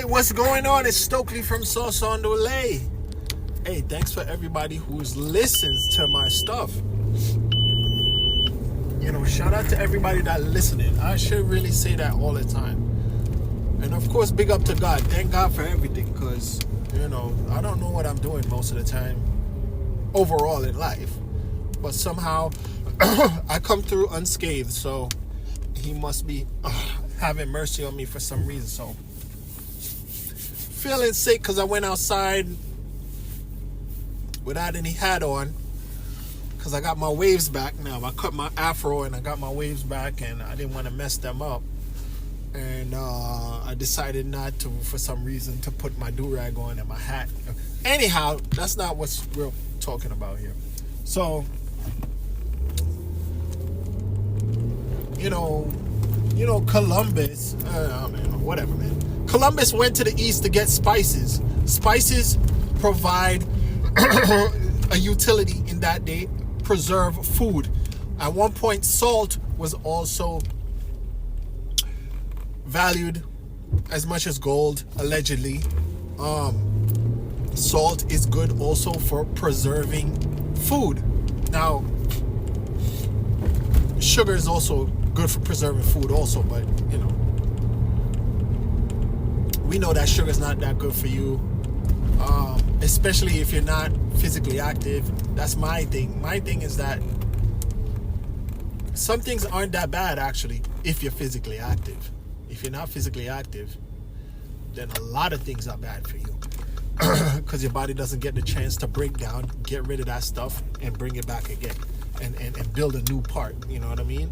Hey, what's going on? It's Stokely from Sauce on the Lay. Hey, thanks for everybody who's listens to my stuff. You know, shout out to everybody that listening. I should really say that all the time. And of course, big up to God. Thank God for everything, because, you know, I don't know what I'm doing most of the time overall in life. But somehow, I come through unscathed, so he must be having mercy on me for some reason. So, feeling sick because I went outside without any hat on, because I got my waves back now. I cut my afro and I got my waves back, and I didn't want to mess them up. And I decided not to, for some reason, to put my do-rag on and my hat. Anyhow, that's not what we're talking about here. So, you know, Columbus, whatever, man. Columbus went to the east to get spices. Spices provide a utility in that day, preserve food. At one point, salt was also valued as much as gold, allegedly. Salt is good also for preserving food. Now, sugar is also good for preserving food also, but you know, we know that sugar is not that good for you, especially if you're not physically active. That's my thing. My thing is that some things aren't that bad, actually, if you're physically active. If you're not physically active, then a lot of things are bad for you, because your body doesn't get the chance to break down, get rid of that stuff, and bring it back again, and build a new part. You know what I mean?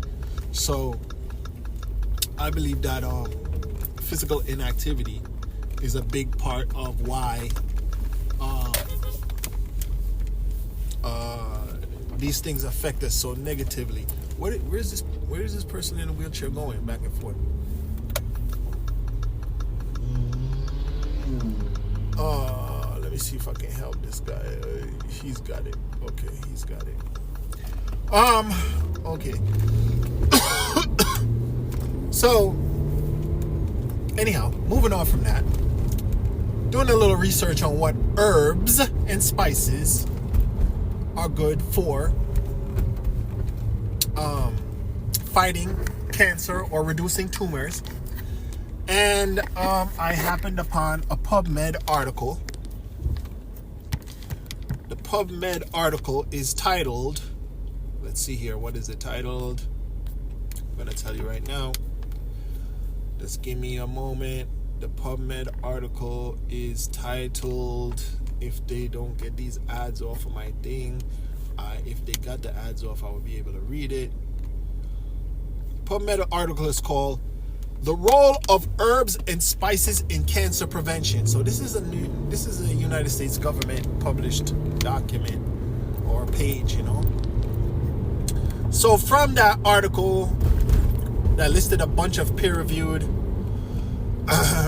So I believe that physical inactivity is a big part of why these things affect us so negatively. Where is this person in a wheelchair going back and forth? Let me see if I can help this guy. He's got it. Okay, he's got it. Okay. So, anyhow, moving on from that, doing a little research on what herbs and spices are good for fighting cancer or reducing tumors. And I happened upon a PubMed article. The PubMed article is titled, let's see here, what is it titled? I'm going to tell you right now. Just give me a moment. The PubMed article is titled, if they don't get these ads off of my thing, if they got the ads off, I will be able to read it. PubMed article is called "The Role of Herbs and Spices in Cancer Prevention." So this is a United States government published document or page, you know. So from that article that listed a bunch of peer-reviewed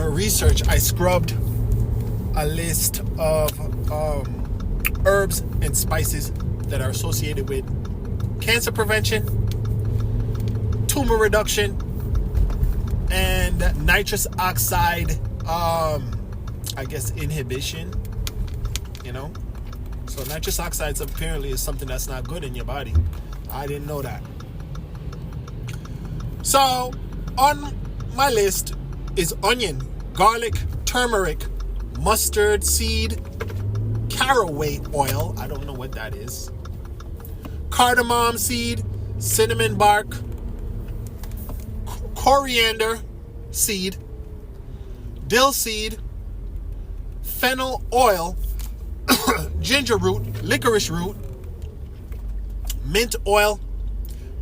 research, I scrubbed a list of herbs and spices that are associated with cancer prevention, tumor reduction, and nitrous oxide, inhibition, you know. So nitrous oxides apparently is something that's not good in your body. I didn't know that. So on my list is onion, garlic, turmeric, mustard seed, caraway oil, I don't know what that is, cardamom seed, cinnamon bark, coriander seed, dill seed, fennel oil, ginger root, licorice root, mint oil,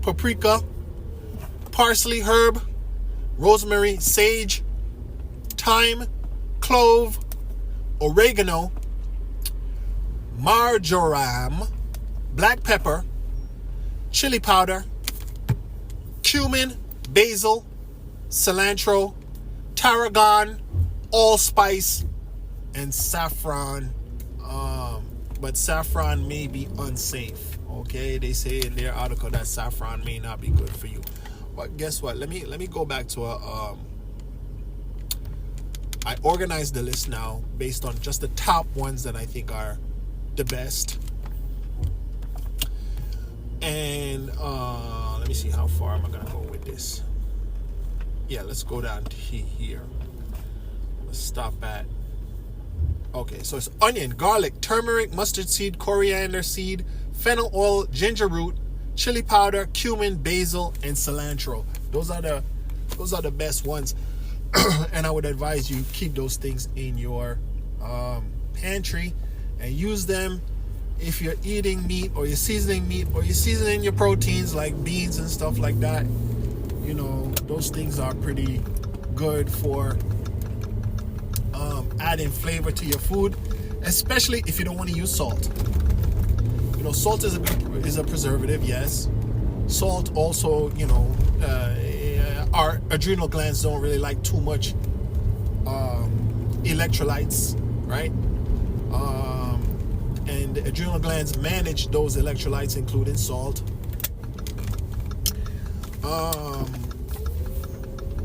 paprika, parsley herb, rosemary, sage, thyme, clove, oregano, marjoram, black pepper, chili powder, cumin, basil, cilantro, tarragon, allspice, and saffron. But saffron may be unsafe. Okay, they say in their article that saffron may not be good for you. But guess what? Let me go back to I organized the list now based on just the top ones that I think are the best. And let me see, how far am I gonna go with this? Yeah, let's go down to here. Let's stop at, okay, so it's onion, garlic, turmeric, mustard seed, coriander seed, fennel oil, ginger root, chili powder, cumin, basil, and cilantro. Those are the best ones. And I would advise you keep those things in your pantry and use them if you're eating meat, or you're seasoning meat, or you're seasoning your proteins like beans and stuff like that. You know, those things are pretty good for adding flavor to your food, especially if you don't want to use salt. You know, salt is a preservative, yes. Salt also, you know, our adrenal glands don't really like too much electrolytes, right? And the adrenal glands manage those electrolytes, including salt.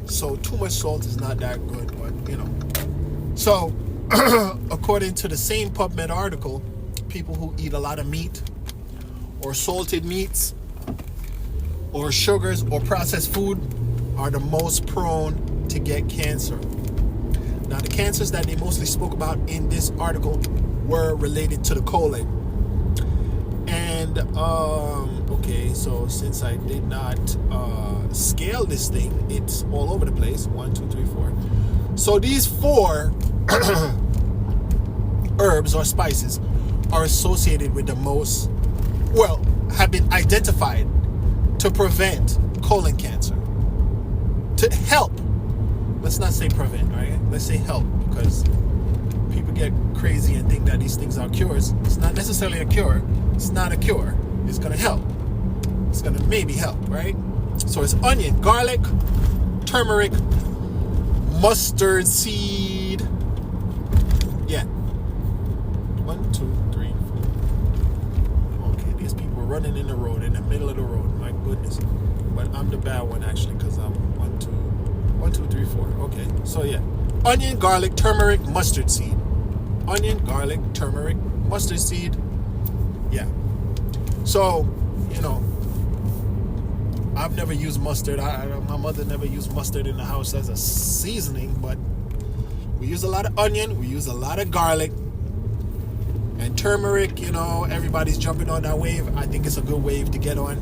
So too much salt is not that good, but you know. So according to the same PubMed article, people who eat a lot of meat or salted meats or sugars or processed food are the most prone to get cancer. Now, the cancers that they mostly spoke about in this article were related to the colon. And okay, so since I did not scale this thing, it's all over the place. 1, 2, 3, 4. So these 4 herbs or spices are associated with the most, well, have been identified to prevent colon cancer. To help, let's not say prevent, right? Let's say help, because people get crazy and think that these things are cures. It's not necessarily a cure. It's not a cure. It's going to help. It's going to maybe help, right? So it's onion, garlic, turmeric, mustard seed. Yeah. 1, 2, 3, 4. Okay, these people are running in the road, in the middle of the road. My goodness. But I'm the bad one, actually, because I'm 1, 2, 3, 4. Okay, so yeah. Onion, garlic, turmeric, mustard seed. Onion, garlic, turmeric, mustard seed. Yeah. So, you know, I've never used mustard. My mother never used mustard in the house as a seasoning, but we use a lot of onion, we use a lot of garlic, and turmeric. You know, everybody's jumping on that wave. I think it's a good wave to get on.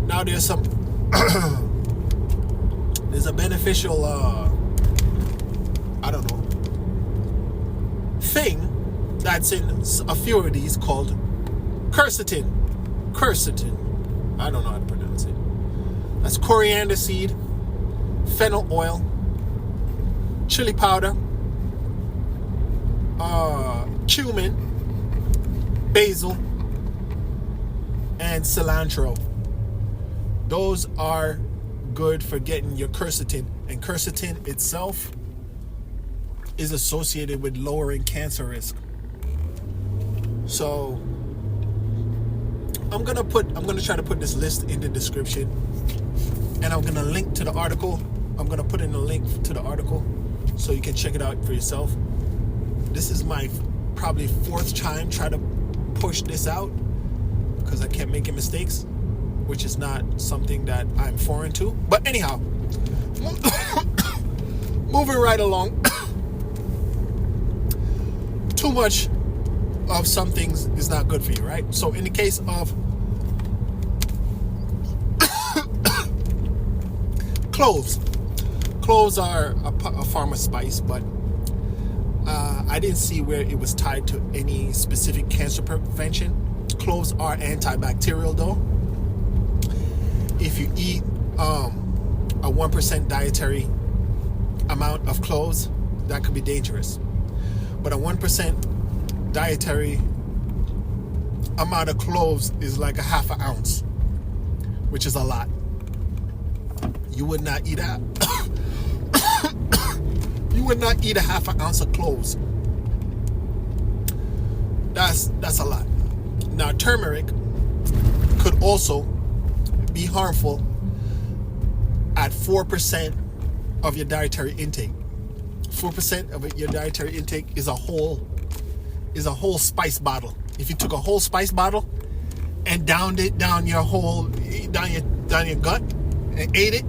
Now there's some there's a beneficial I don't know thing that's in a few of these called quercetin. I don't know how to pronounce it. That's coriander seed, fennel oil, chili powder, cumin, basil, and cilantro. Those are good for getting your quercetin, and quercetin itself is associated with lowering cancer risk. So I'm gonna try to put this list in the description, and I'm gonna link to the article. I'm gonna put in a link to the article so you can check it out for yourself. This is my probably 4th time trying to push this out because I kept making mistakes, which is not something that I'm foreign to. But anyhow, moving right along. Too much of some things is not good for you, right? So in the case of cloves are a form of spice, but I didn't see where it was tied to any specific cancer prevention. Cloves are antibacterial though. If you eat a 1% dietary amount of cloves, that could be dangerous. But a 1% dietary amount of cloves is like a half an ounce, which is a lot. You would not eat a you would not eat a half an ounce of cloves. That's a lot. Now, turmeric could also be harmful at 4% of your dietary intake. 4% of your dietary intake is a whole spice bottle. If you took a whole spice bottle and downed it down your gut and ate it,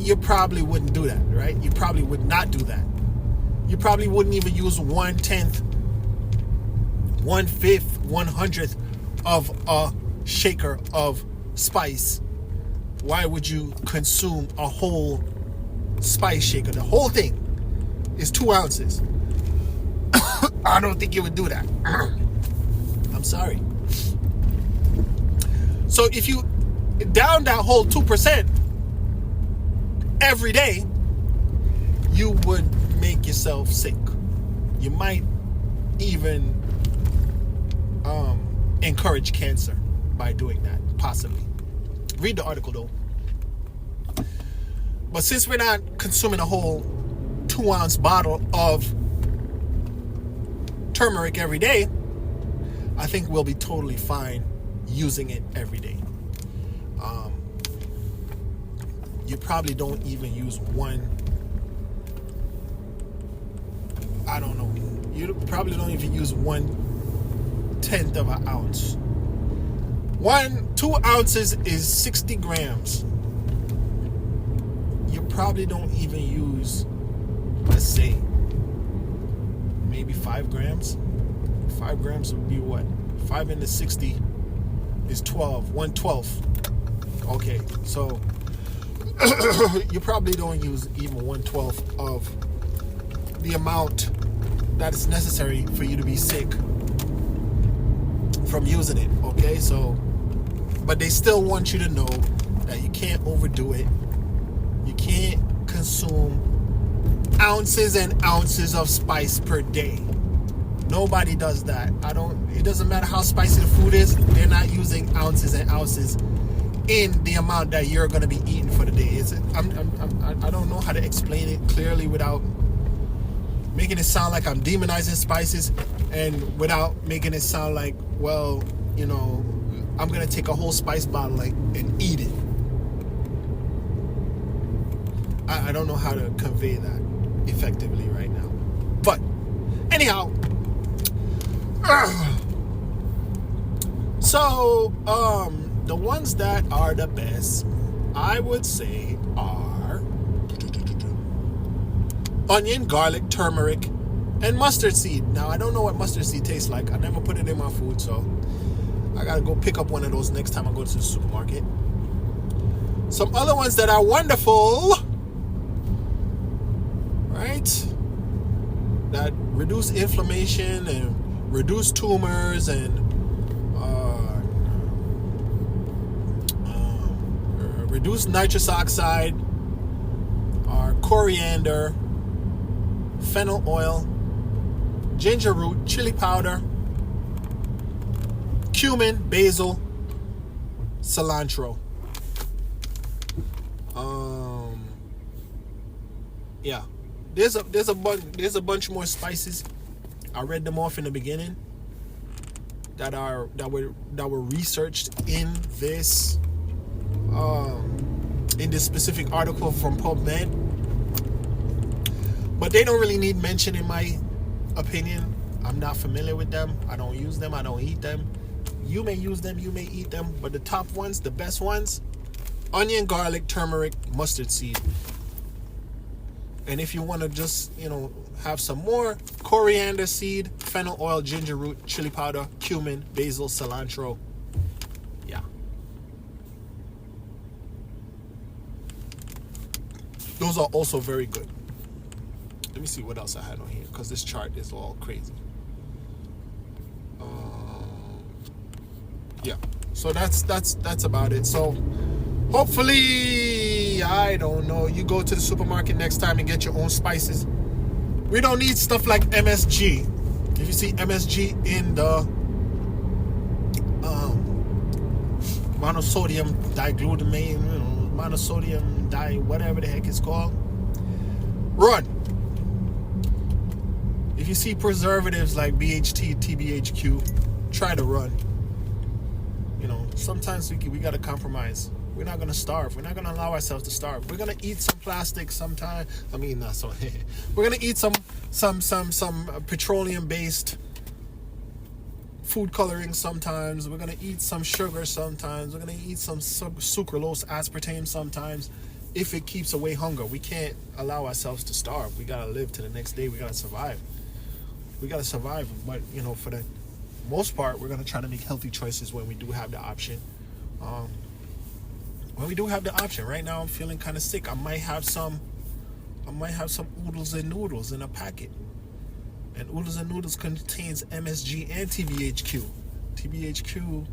you probably wouldn't do that, right? You probably would not do that. You probably wouldn't even use 1/10, 1/5, 1/100th of a shaker of spice. Why would you consume a whole spice shaker? The whole thing is 2 ounces. I don't think you would do that. I'm sorry. So if you down that whole 2% every day, you would make yourself sick. You might even encourage cancer by doing that, possibly. Read the article though. But since we're not consuming a whole 2-ounce bottle of turmeric every day, I think we'll be totally fine using it every day. You probably don't even use you probably don't even use 1/10 of an ounce. 2 ounces is 60 grams. You probably don't even use, let's say, maybe 5 grams. 5 grams would be what? 5 into 60 is 12. 1/12. Okay, so you probably don't use even 1/12 of the amount that is necessary for you to be sick from using it. Okay, so, but they still want you to know that you can't overdo it. You can't consume ounces and ounces of spice per day. Nobody does that. It doesn't matter how spicy the food is. They're not using ounces and ounces in the amount that you're going to be eating for the day. I don't know how to explain it clearly without making it sound like I'm demonizing spices, and without making it sound like, well, I'm going to take a whole spice bottle and eat it. I don't know how to convey that effectively right now. But anyhow, so the ones that are the best, I would say, are onion, garlic, turmeric, and mustard seed. Now, I don't know what mustard seed tastes like. I never put it in my food, so I gotta go pick up one of those next time I go to the supermarket. Some other ones that are wonderful, right? That reduce inflammation and reduce tumors and reduce nitrous oxide are coriander, fennel oil, ginger root, chili powder, cumin, basil, cilantro. Yeah, there's a bunch more spices. I read them off in the beginning that were researched in this specific article from PubMed, but they don't really need mention in my opinion. I'm not familiar with them. I don't use them. I don't eat them. You may use them. You may eat them. But the top ones, the best ones, onion, garlic, turmeric, mustard seed. And if you want to just, have some more, coriander seed, fennel oil, ginger root, chili powder, cumin, basil, cilantro. Yeah. Those are also very good. Let me see what else I had on here, because this chart is all crazy. Yeah. So that's about it. So hopefully, I don't know, you go to the supermarket next time and get your own spices. We don't need stuff like MSG. If you see MSG in the monosodium diglutamate, monosodium whatever the heck it's called, run. If you see preservatives like BHT, TBHQ, try to run. Sometimes we got to compromise. We're not gonna starve. We're not gonna allow ourselves to starve. We're gonna eat some plastic sometime. I mean, not so. We're gonna eat some petroleum-based food coloring sometimes. We're gonna eat some sugar sometimes. We're gonna eat some sucralose, aspartame sometimes. If it keeps away hunger, we can't allow ourselves to starve. We gotta live to the next day. We gotta survive. But for the most part, we're gonna try to make healthy choices when we do have the option. Right now I'm feeling kind of sick. I might have some oodles and noodles in a packet. And oodles and noodles contains MSG and TBHQ. TBHQ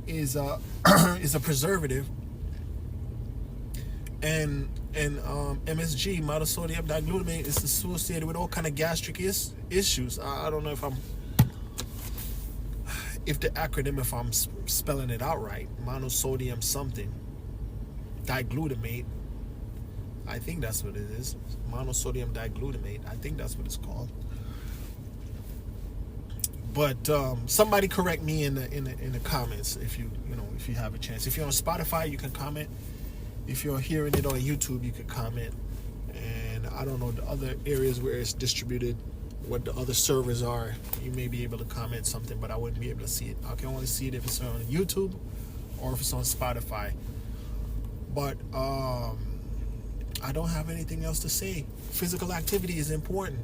is a preservative, and MSG, monosodium diglutamate, is associated with all kind of gastric issues. I don't know if the acronym, if I'm spelling it out right, monosodium something diglutamate. I think that's what it is. Monosodium diglutamate. I think that's what it's called. But somebody correct me in the comments if you have a chance. If you're on Spotify, you can comment. If you're hearing it on YouTube, you can comment. And I don't know the other areas where it's distributed, what the other servers are. You may be able to comment something, but I wouldn't be able to see it. I can only see it if it's on YouTube or if it's on Spotify. But I don't have anything else to say. Physical activity is important.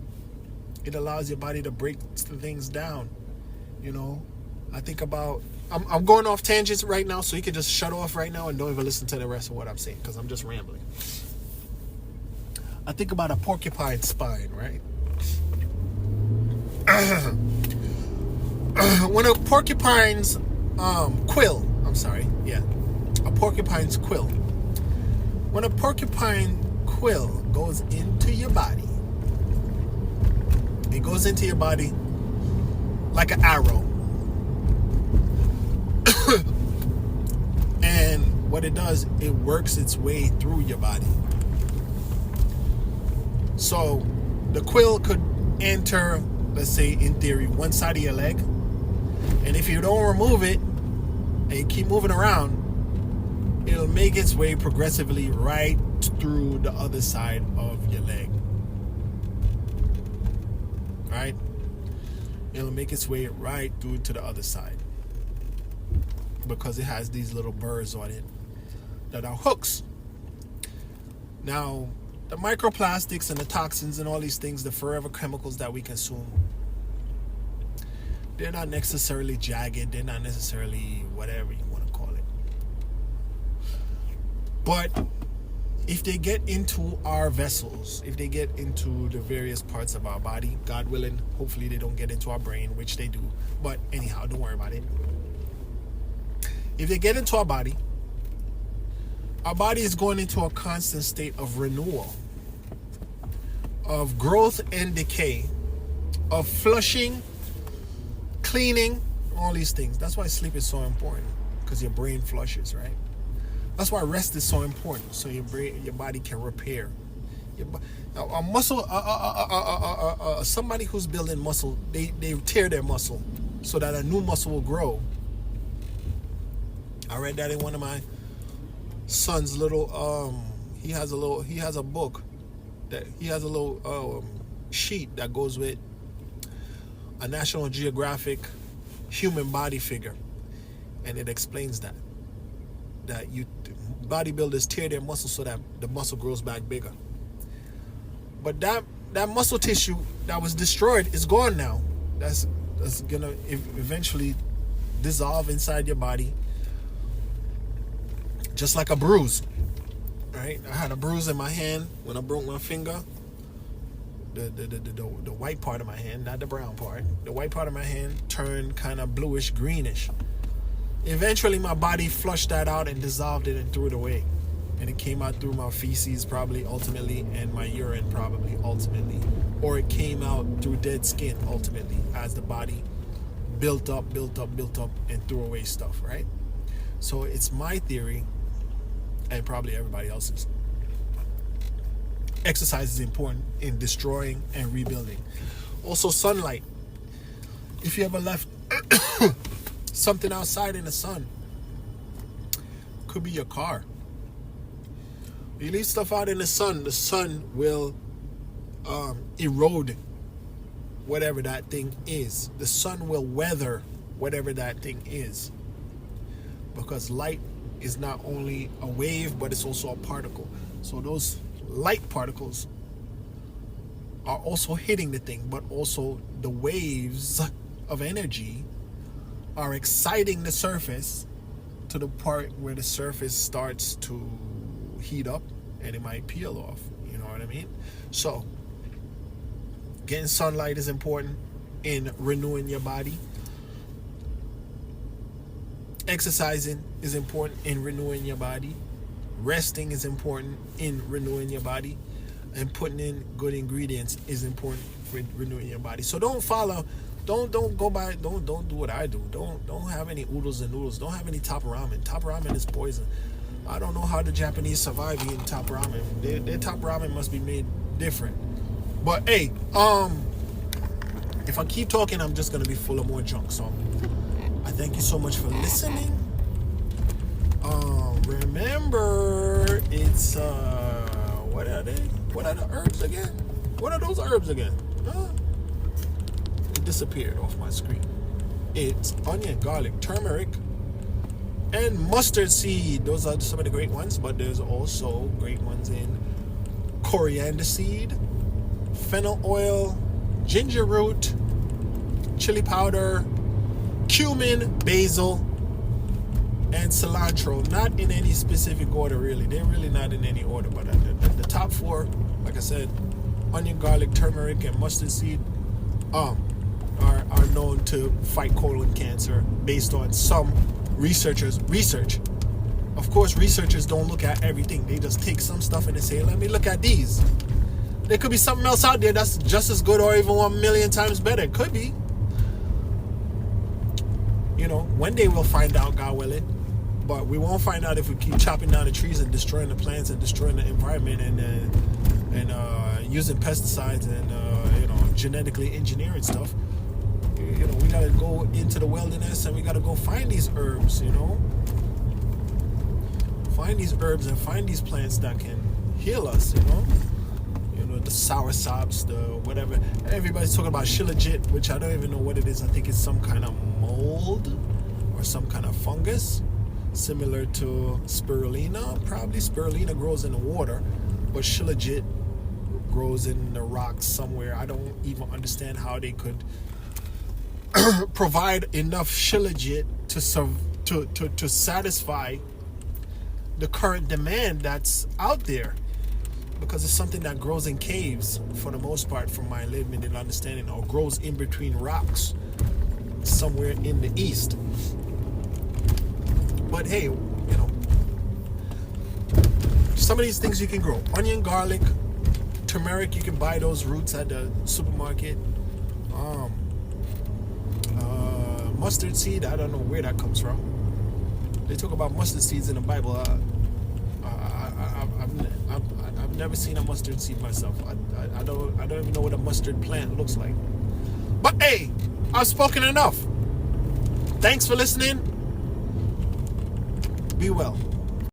It allows your body to break things down. I think about... I'm going off tangents right now, so you can just shut off right now and don't even listen to the rest of what I'm saying, because I'm just rambling. I think about a porcupine spine, right? When a porcupine's quill... I'm sorry, yeah. A porcupine's quill. When a porcupine quill goes into your body, it goes into your body like an arrow. And what it does, it works its way through your body. So the quill could enter, let's say in theory, one side of your leg. And if you don't remove it and you keep moving around, it'll make its way progressively right through the other side of your leg. Right? It'll make its way right through to the other side, because it has these little burrs on it that are hooks. Now, the microplastics and the toxins and all these things, the forever chemicals that we consume, they're not necessarily jagged. They're not necessarily whatever you want to call it. But if they get into our vessels, if they get into the various parts of our body, God willing, hopefully they don't get into our brain, which they do. But anyhow, don't worry about it. If they get into our body is going into a constant state of renewal, of growth and decay, of flushing, cleaning, all these things. That's why sleep is so important, because your brain flushes, right? That's why rest is so important, so your body can repair. A muscle, somebody who's building muscle, they tear their muscle so that a new muscle will grow. I read that in one of my son's little he has a book that he has a little sheet that goes with a National Geographic human body figure, and it explains that bodybuilders tear their muscle so that the muscle grows back bigger. But that muscle tissue that was destroyed is gone now. That's gonna eventually dissolve inside your body, just like a bruise, right? I had a bruise in my hand when I broke my finger. The white part of my hand, not the brown part. The white part of my hand turned kind of bluish, greenish. Eventually, my body flushed that out and dissolved it and threw it away. And it came out through my feces probably ultimately, and my urine probably ultimately. Or it came out through dead skin ultimately, as the body built up, and threw away stuff, right? So it's my theory, and probably everybody else's. Exercise is important in destroying and rebuilding. Also, sunlight. If you ever left something outside in the sun, could be your car. You leave stuff out in the sun will erode whatever that thing is. The sun will weather whatever that thing is. Because light is not only a wave, but it's also a particle. So those light particles are also hitting the thing, but also the waves of energy are exciting the surface to the part where the surface starts to heat up and it might peel off. You know what I mean? So getting sunlight is important in renewing your body. Exercising is important in renewing your body. Resting is important in renewing your body. And putting in good ingredients is important for renewing your body. So don't go by, don't do what I do. Don't have any oodles and noodles. Don't have any top ramen. Top ramen is poison. I don't know how the Japanese survive eating top ramen. Their top ramen must be made different. But hey, if I keep talking, I'm just gonna be full of more junk. So I thank you so much for listening. Remember, it's what are they? What are the herbs again? What are those herbs again? It disappeared off my screen. It's onion, garlic, turmeric, and mustard seed. Those are some of the great ones, but there's also great ones in coriander seed, fennel oil, ginger root, chili powder, cumin, basil, and cilantro. Not in any specific order, really. They're really not in any order, but the top four, like I said, onion, garlic, turmeric, and mustard seed are known to fight colon cancer based on some researchers' research. Of course, researchers don't look at everything. They just take some stuff and they say, let me look at these. There could be something else out there that's just as good or even 1,000,000 times better. It could be. You know, one day we'll find out, God willing. But we won't find out if we keep chopping down the trees and destroying the plants and destroying the environment and using pesticides and genetically engineering stuff. You know, we gotta go into the wilderness and we gotta go find these herbs. You know, find these herbs and find these plants that can heal us. You know, the soursops, the whatever. Everybody's talking about shilajit, which I don't even know what it is. I think it's some kind of mold or some kind of fungus, similar to spirulina. Probably spirulina grows in the water, but shilajit grows in the rocks somewhere. I don't even understand how they could provide enough shilajit to satisfy the current demand that's out there, because it's something that grows in caves for the most part, from my limited understanding, or grows in between rocks somewhere in the east. But hey, you know, some of these things you can grow. Onion, garlic, turmeric, you can buy those roots at the supermarket. Mustard seed, I don't know where that comes from. They talk about mustard seeds in the Bible. I've never seen a mustard seed myself. I don't even know what a mustard plant looks like. But hey, I've spoken enough. Thanks for listening. Be well.